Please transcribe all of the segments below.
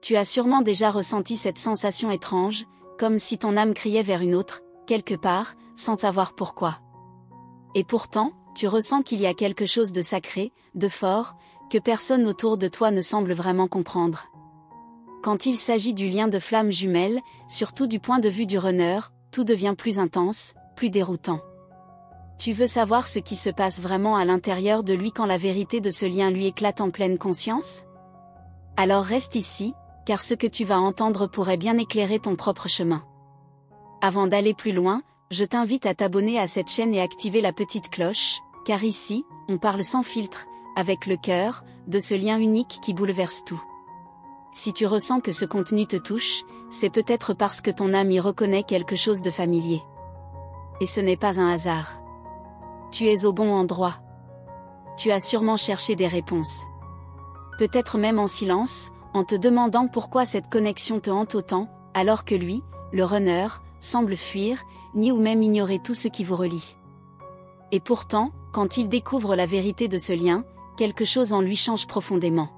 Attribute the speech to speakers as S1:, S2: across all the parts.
S1: Tu as sûrement déjà ressenti cette sensation étrange, comme si ton âme criait vers une autre, quelque part, sans savoir pourquoi. Et pourtant, tu ressens qu'il y a quelque chose de sacré, de fort, que personne autour de toi ne semble vraiment comprendre. Quand il s'agit du lien de flamme jumelle, surtout du point de vue du runner, tout devient plus intense, plus déroutant. Tu veux savoir ce qui se passe vraiment à l'intérieur de lui quand la vérité de ce lien lui éclate en pleine conscience? Alors reste ici, car ce que tu vas entendre pourrait bien éclairer ton propre chemin. Avant d'aller plus loin, je t'invite à t'abonner à cette chaîne et activer la petite cloche, car ici, on parle sans filtre, avec le cœur, de ce lien unique qui bouleverse tout. Si tu ressens que ce contenu te touche, c'est peut-être parce que ton âme y reconnaît quelque chose de familier. Et ce n'est pas un hasard. Tu es au bon endroit. Tu as sûrement cherché des réponses. Peut-être même en silence, en te demandant pourquoi cette connexion te hante autant, alors que lui, le runner, semble fuir, ni ou même ignorer tout ce qui vous relie. Et pourtant, quand il découvre la vérité de ce lien, quelque chose en lui change profondément.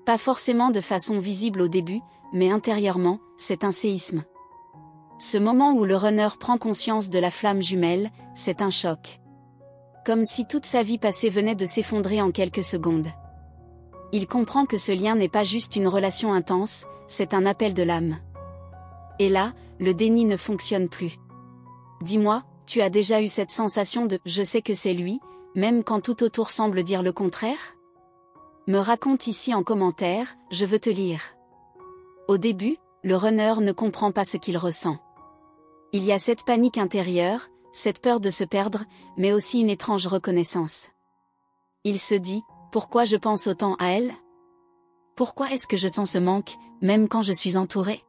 S1: Pas forcément de façon visible au début, mais intérieurement, c'est un séisme. Ce moment où le runner prend conscience de la flamme jumelle, c'est un choc. Comme si toute sa vie passée venait de s'effondrer en quelques secondes. Il comprend que ce lien n'est pas juste une relation intense, c'est un appel de l'âme. Et là, le déni ne fonctionne plus. Dis-moi, tu as déjà eu cette sensation de « je sais que c'est lui », même quand tout autour semble dire le contraire? Me raconte ici en commentaire, je veux te lire. Au début, le runner ne comprend pas ce qu'il ressent. Il y a cette panique intérieure, cette peur de se perdre, mais aussi une étrange reconnaissance. Il se dit, pourquoi je pense autant à elle? Pourquoi est-ce que je sens ce manque, même quand je suis entouré?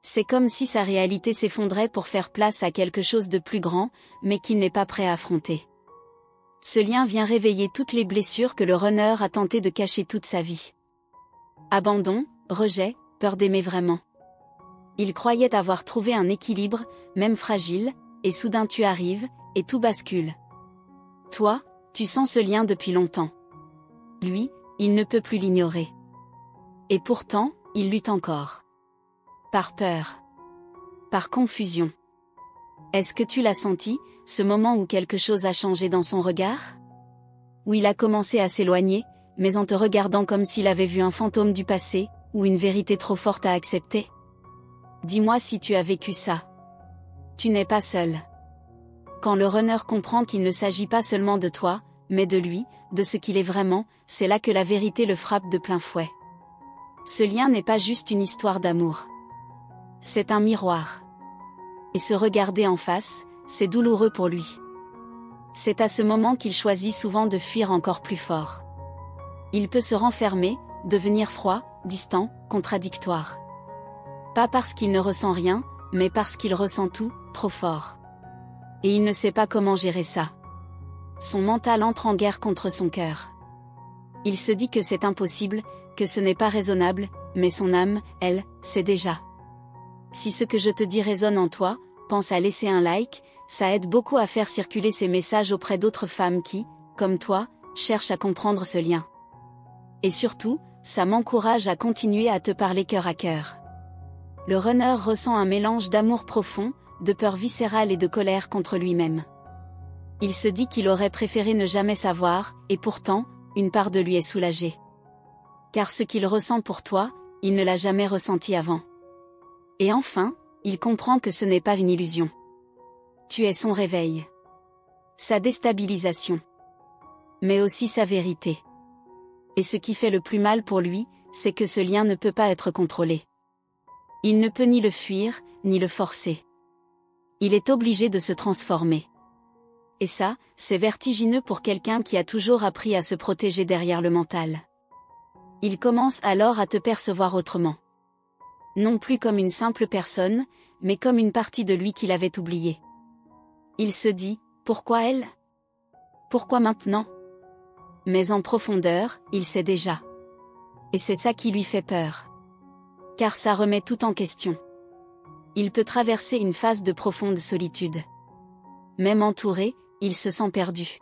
S1: C'est comme si sa réalité s'effondrait pour faire place à quelque chose de plus grand, mais qu'il n'est pas prêt à affronter. Ce lien vient réveiller toutes les blessures que le runner a tenté de cacher toute sa vie. Abandon, rejet, peur d'aimer vraiment. Il croyait avoir trouvé un équilibre, même fragile, et soudain tu arrives, et tout bascule. Toi, tu sens ce lien depuis longtemps. Lui, il ne peut plus l'ignorer. Et pourtant, il lutte encore. Par peur. Par confusion. Est-ce que tu l'as senti, ce moment où quelque chose a changé dans son regard? Où il a commencé à s'éloigner, mais en te regardant comme s'il avait vu un fantôme du passé, ou une vérité trop forte à accepter? Dis-moi si tu as vécu ça. Tu n'es pas seul. Quand le runner comprend qu'il ne s'agit pas seulement de toi, mais de lui, de ce qu'il est vraiment, c'est là que la vérité le frappe de plein fouet. Ce lien n'est pas juste une histoire d'amour. C'est un miroir. Et se regarder en face, c'est douloureux pour lui. C'est à ce moment qu'il choisit souvent de fuir encore plus fort. Il peut se renfermer, devenir froid, distant, contradictoire. Pas parce qu'il ne ressent rien, mais parce qu'il ressent tout, trop fort. Et il ne sait pas comment gérer ça. Son mental entre en guerre contre son cœur. Il se dit que c'est impossible, que ce n'est pas raisonnable, mais son âme, elle, sait déjà. Si ce que je te dis résonne en toi, pense à laisser un like, ça aide beaucoup à faire circuler ces messages auprès d'autres femmes qui, comme toi, cherchent à comprendre ce lien. Et surtout, ça m'encourage à continuer à te parler cœur à cœur. Le runner ressent un mélange d'amour profond, de peur viscérale et de colère contre lui-même. Il se dit qu'il aurait préféré ne jamais savoir, et pourtant, une part de lui est soulagée. Car ce qu'il ressent pour toi, il ne l'a jamais ressenti avant. Et enfin, il comprend que ce n'est pas une illusion. Tu es son réveil. Sa déstabilisation. Mais aussi sa vérité. Et ce qui fait le plus mal pour lui, c'est que ce lien ne peut pas être contrôlé. Il ne peut ni le fuir, ni le forcer. Il est obligé de se transformer. Et ça, c'est vertigineux pour quelqu'un qui a toujours appris à se protéger derrière le mental. Il commence alors à te percevoir autrement. Non plus comme une simple personne, mais comme une partie de lui qu'il avait oubliée. Il se dit, pourquoi elle? Pourquoi maintenant? Mais en profondeur, il sait déjà. Et c'est ça qui lui fait peur. Car ça remet tout en question. Il peut traverser une phase de profonde solitude. Même entouré, il se sent perdu.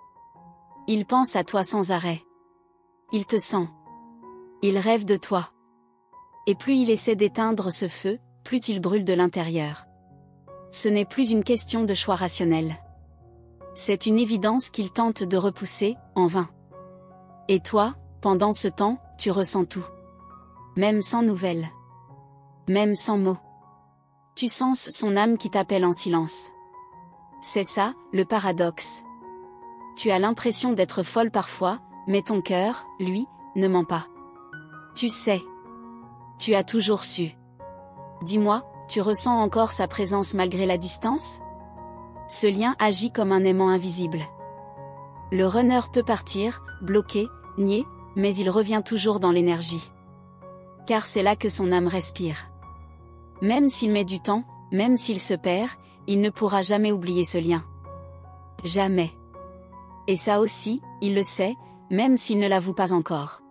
S1: Il pense à toi sans arrêt. Il te sent. Il rêve de toi. Et plus il essaie d'éteindre ce feu, plus il brûle de l'intérieur. Ce n'est plus une question de choix rationnel. C'est une évidence qu'il tente de repousser, en vain. Et toi, pendant ce temps, tu ressens tout. Même sans nouvelles. Même sans mots. Tu sens son âme qui t'appelle en silence. C'est ça, le paradoxe. Tu as l'impression d'être folle parfois, mais ton cœur, lui, ne ment pas. Tu sais. Tu as toujours su. Dis-moi, tu ressens encore sa présence malgré la distance? Ce lien agit comme un aimant invisible. Le runner peut partir, bloquer, nier, mais il revient toujours dans l'énergie. Car c'est là que son âme respire. Même s'il met du temps, même s'il se perd, il ne pourra jamais oublier ce lien. Jamais. Et ça aussi, il le sait, même s'il ne l'avoue pas encore.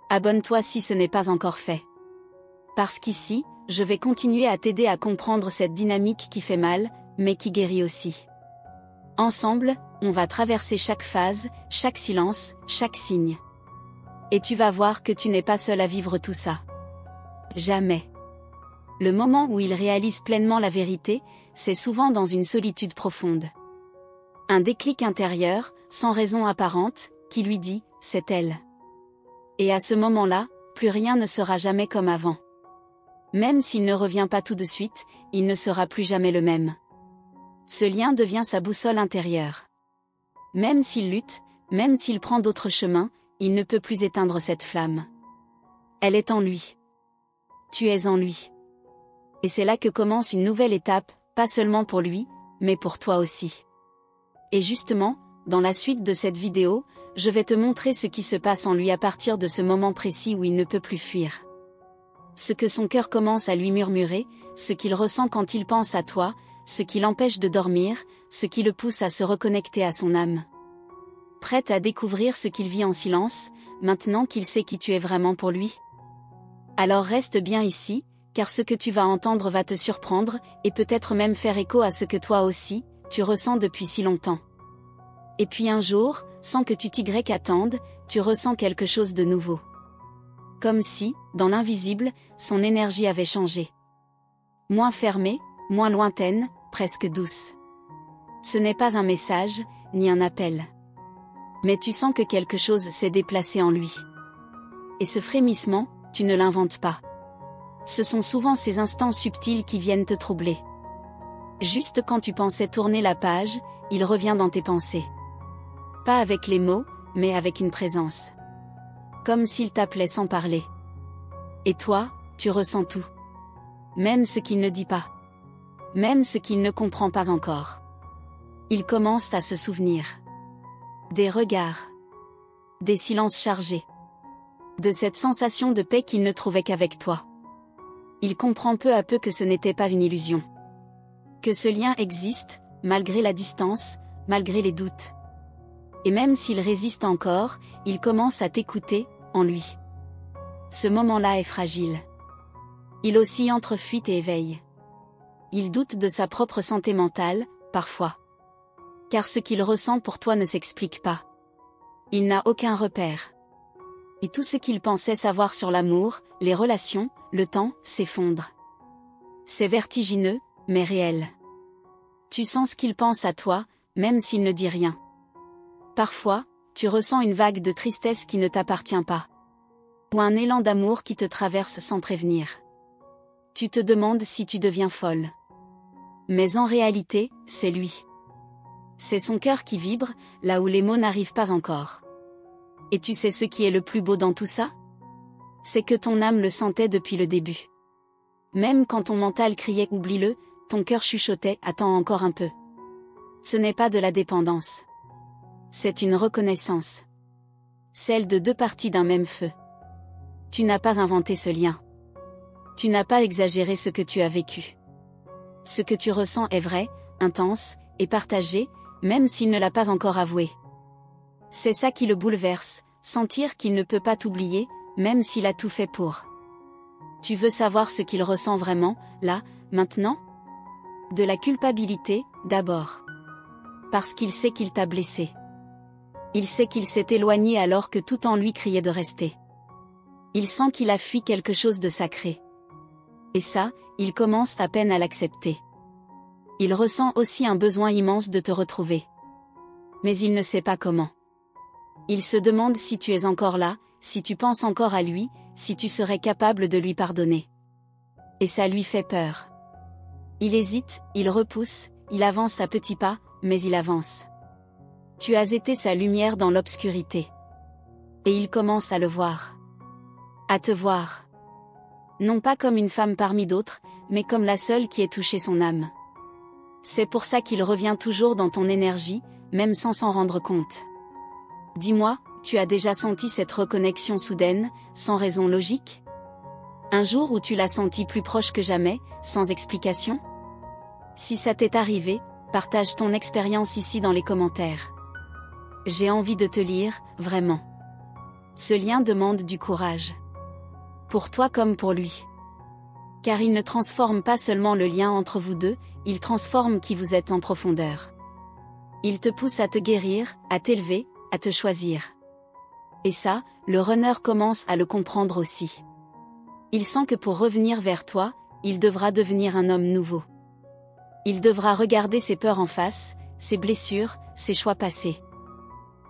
S1: Abonne-toi si ce n'est pas encore fait. Parce qu'ici, je vais continuer à t'aider à comprendre cette dynamique qui fait mal, mais qui guérit aussi. Ensemble, on va traverser chaque phase, chaque silence, chaque signe. Et tu vas voir que tu n'es pas seul à vivre tout ça. Jamais. Le moment où il réalise pleinement la vérité, c'est souvent dans une solitude profonde. Un déclic intérieur, sans raison apparente, qui lui dit « c'est elle ». Et à ce moment-là, plus rien ne sera jamais comme avant. Même s'il ne revient pas tout de suite, il ne sera plus jamais le même. Ce lien devient sa boussole intérieure. Même s'il lutte, même s'il prend d'autres chemins, il ne peut plus éteindre cette flamme. Elle est en lui. Tu es en lui. Et c'est là que commence une nouvelle étape, pas seulement pour lui, mais pour toi aussi. Et justement, dans la suite de cette vidéo, je vais te montrer ce qui se passe en lui à partir de ce moment précis où il ne peut plus fuir. Ce que son cœur commence à lui murmurer, ce qu'il ressent quand il pense à toi, ce qui l'empêche de dormir, ce qui le pousse à se reconnecter à son âme. Prête à découvrir ce qu'il vit en silence, maintenant qu'il sait qui tu es vraiment pour lui? Alors reste bien ici, car ce que tu vas entendre va te surprendre, et peut-être même faire écho à ce que toi aussi, tu ressens depuis si longtemps. Et puis un jour, sans que tu t'attendes, tu ressens quelque chose de nouveau. Comme si, dans l'invisible, son énergie avait changé. Moins fermée, moins lointaine, presque douce. Ce n'est pas un message, ni un appel. Mais tu sens que quelque chose s'est déplacé en lui. Et ce frémissement, tu ne l'inventes pas. Ce sont souvent ces instants subtils qui viennent te troubler. Juste quand tu pensais tourner la page, il revient dans tes pensées. Pas avec les mots, mais avec une présence. Comme s'il t'appelait sans parler. Et toi, tu ressens tout. Même ce qu'il ne dit pas. Même ce qu'il ne comprend pas encore. Il commence à se souvenir. Des regards. Des silences chargés. De cette sensation de paix qu'il ne trouvait qu'avec toi. Il comprend peu à peu que ce n'était pas une illusion. Que ce lien existe, malgré la distance, malgré les doutes. Et même s'il résiste encore, il commence à t'écouter, en lui. Ce moment-là est fragile. Il oscille entre fuite et éveil. Il doute de sa propre santé mentale, parfois. Car ce qu'il ressent pour toi ne s'explique pas. Il n'a aucun repère. Et tout ce qu'il pensait savoir sur l'amour, les relations, le temps, s'effondre. C'est vertigineux, mais réel. Tu sens ce qu'il pense à toi, même s'il ne dit rien. Parfois, tu ressens une vague de tristesse qui ne t'appartient pas. Ou un élan d'amour qui te traverse sans prévenir. Tu te demandes si tu deviens folle. Mais en réalité, c'est lui. C'est son cœur qui vibre, là où les mots n'arrivent pas encore. Et tu sais ce qui est le plus beau dans tout ça? C'est que ton âme le sentait depuis le début. Même quand ton mental criait « oublie-le », ton cœur chuchotait « attends encore un peu ». Ce n'est pas de la dépendance. C'est une reconnaissance. Celle de deux parties d'un même feu. Tu n'as pas inventé ce lien. Tu n'as pas exagéré ce que tu as vécu. Ce que tu ressens est vrai, intense, et partagé, même s'il ne l'a pas encore avoué. C'est ça qui le bouleverse, sentir qu'il ne peut pas t'oublier, même s'il a tout fait pour. Tu veux savoir ce qu'il ressent vraiment, là, maintenant? De la culpabilité, d'abord. Parce qu'il sait qu'il t'a blessé. Il sait qu'il s'est éloigné alors que tout en lui criait de rester. Il sent qu'il a fui quelque chose de sacré. Et ça, il commence à peine à l'accepter. Il ressent aussi un besoin immense de te retrouver. Mais il ne sait pas comment. Il se demande si tu es encore là, si tu penses encore à lui, si tu serais capable de lui pardonner. Et ça lui fait peur. Il hésite, il repousse, il avance à petits pas, mais il avance. Tu as été sa lumière dans l'obscurité. Et il commence à le voir. À te voir. Non pas comme une femme parmi d'autres, mais comme la seule qui ait touché son âme. C'est pour ça qu'il revient toujours dans ton énergie, même sans s'en rendre compte. Dis-moi, tu as déjà senti cette reconnexion soudaine, sans raison logique? Un jour où tu l'as senti plus proche que jamais, sans explication? Si ça t'est arrivé, partage ton expérience ici dans les commentaires. J'ai envie de te lire, vraiment. Ce lien demande du courage. Pour toi comme pour lui. Car il ne transforme pas seulement le lien entre vous deux, il transforme qui vous êtes en profondeur. Il te pousse à te guérir, à t'élever, à te choisir. Et ça, le runner commence à le comprendre aussi. Il sent que pour revenir vers toi, il devra devenir un homme nouveau. Il devra regarder ses peurs en face, ses blessures, ses choix passés.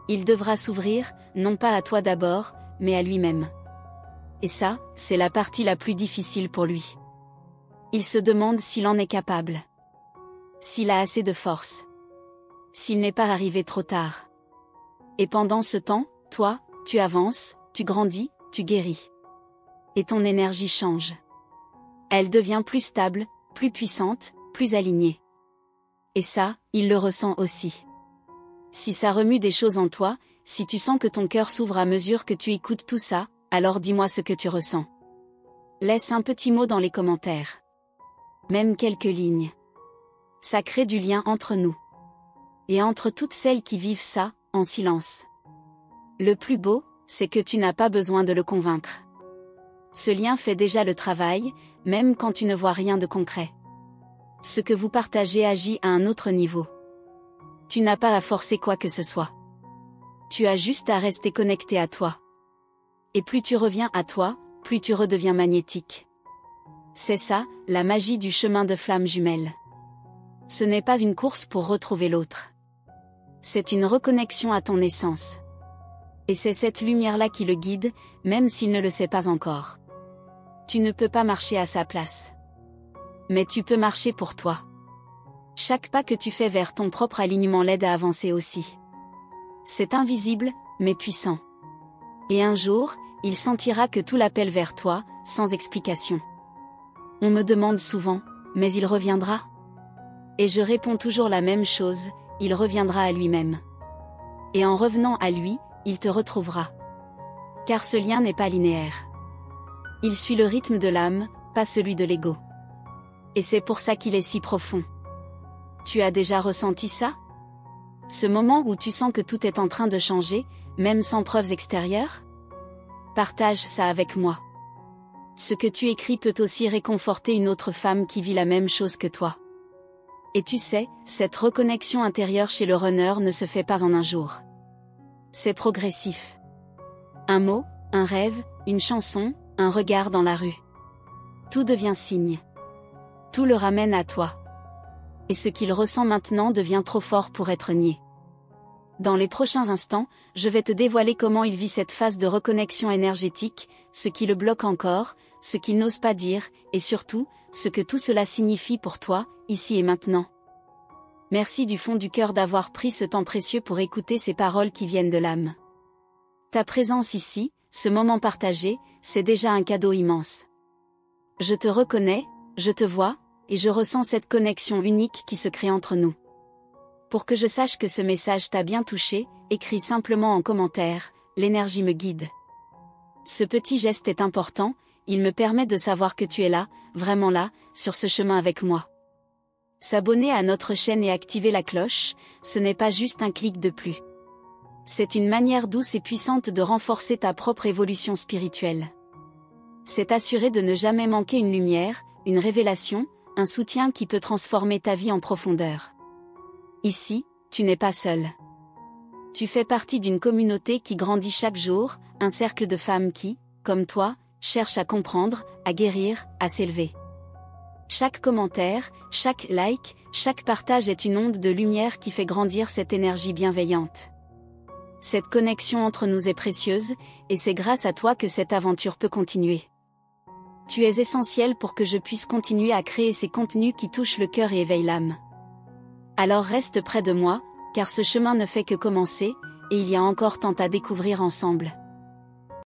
S1: Il devra s'ouvrir, non pas à toi d'abord, mais à lui-même. Et ça, c'est la partie la plus difficile pour lui. Il se demande s'il en est capable. S'il a assez de force. S'il n'est pas arrivé trop tard. Et pendant ce temps, toi, tu avances, tu grandis, tu guéris. Et ton énergie change. Elle devient plus stable, plus puissante, plus alignée. Et ça, il le ressent aussi. Si ça remue des choses en toi, si tu sens que ton cœur s'ouvre à mesure que tu écoutes tout ça, alors dis-moi ce que tu ressens. Laisse un petit mot dans les commentaires. Même quelques lignes. Ça crée du lien entre nous. Et entre toutes celles qui vivent ça, en silence. Le plus beau, c'est que tu n'as pas besoin de le convaincre. Ce lien fait déjà le travail, même quand tu ne vois rien de concret. Ce que vous partagez agit à un autre niveau. Tu n'as pas à forcer quoi que ce soit. Tu as juste à rester connecté à toi. Et plus tu reviens à toi, plus tu redeviens magnétique. C'est ça, la magie du chemin de flamme jumelle. Ce n'est pas une course pour retrouver l'autre. C'est une reconnexion à ton essence. Et c'est cette lumière-là qui le guide, même s'il ne le sait pas encore. Tu ne peux pas marcher à sa place. Mais tu peux marcher pour toi. Chaque pas que tu fais vers ton propre alignement l'aide à avancer aussi. C'est invisible, mais puissant. Et un jour, il sentira que tout l'appelle vers toi, sans explication. On me demande souvent, mais il reviendra? Et je réponds toujours la même chose, il reviendra à lui-même. Et en revenant à lui, il te retrouvera. Car ce lien n'est pas linéaire. Il suit le rythme de l'âme, pas celui de l'ego. Et c'est pour ça qu'il est si profond. Tu as déjà ressenti ça? Ce moment où tu sens que tout est en train de changer, même sans preuves extérieures? Partage ça avec moi. Ce que tu écris peut aussi réconforter une autre femme qui vit la même chose que toi. Et tu sais, cette reconnexion intérieure chez le runner ne se fait pas en un jour. C'est progressif. Un mot, un rêve, une chanson, un regard dans la rue. Tout devient signe. Tout le ramène à toi. Et ce qu'il ressent maintenant devient trop fort pour être nié. Dans les prochains instants, je vais te dévoiler comment il vit cette phase de reconnexion énergétique, ce qui le bloque encore, ce qu'il n'ose pas dire, et surtout, ce que tout cela signifie pour toi, ici et maintenant. Merci du fond du cœur d'avoir pris ce temps précieux pour écouter ces paroles qui viennent de l'âme. Ta présence ici, ce moment partagé, c'est déjà un cadeau immense. Je te reconnais, je te vois, et je ressens cette connexion unique qui se crée entre nous. Pour que je sache que ce message t'a bien touché, écris simplement en commentaire, l'énergie me guide. Ce petit geste est important, il me permet de savoir que tu es là, vraiment là, sur ce chemin avec moi. S'abonner à notre chaîne et activer la cloche, ce n'est pas juste un clic de plus. C'est une manière douce et puissante de renforcer ta propre évolution spirituelle. C'est assurer de ne jamais manquer une lumière, une révélation, un soutien qui peut transformer ta vie en profondeur. Ici, tu n'es pas seul. Tu fais partie d'une communauté qui grandit chaque jour, un cercle de femmes qui, comme toi, cherchent à comprendre, à guérir, à s'élever. Chaque commentaire, chaque like, chaque partage est une onde de lumière qui fait grandir cette énergie bienveillante. Cette connexion entre nous est précieuse, et c'est grâce à toi que cette aventure peut continuer. Tu es essentiel pour que je puisse continuer à créer ces contenus qui touchent le cœur et éveillent l'âme. Alors reste près de moi, car ce chemin ne fait que commencer, et il y a encore tant à découvrir ensemble.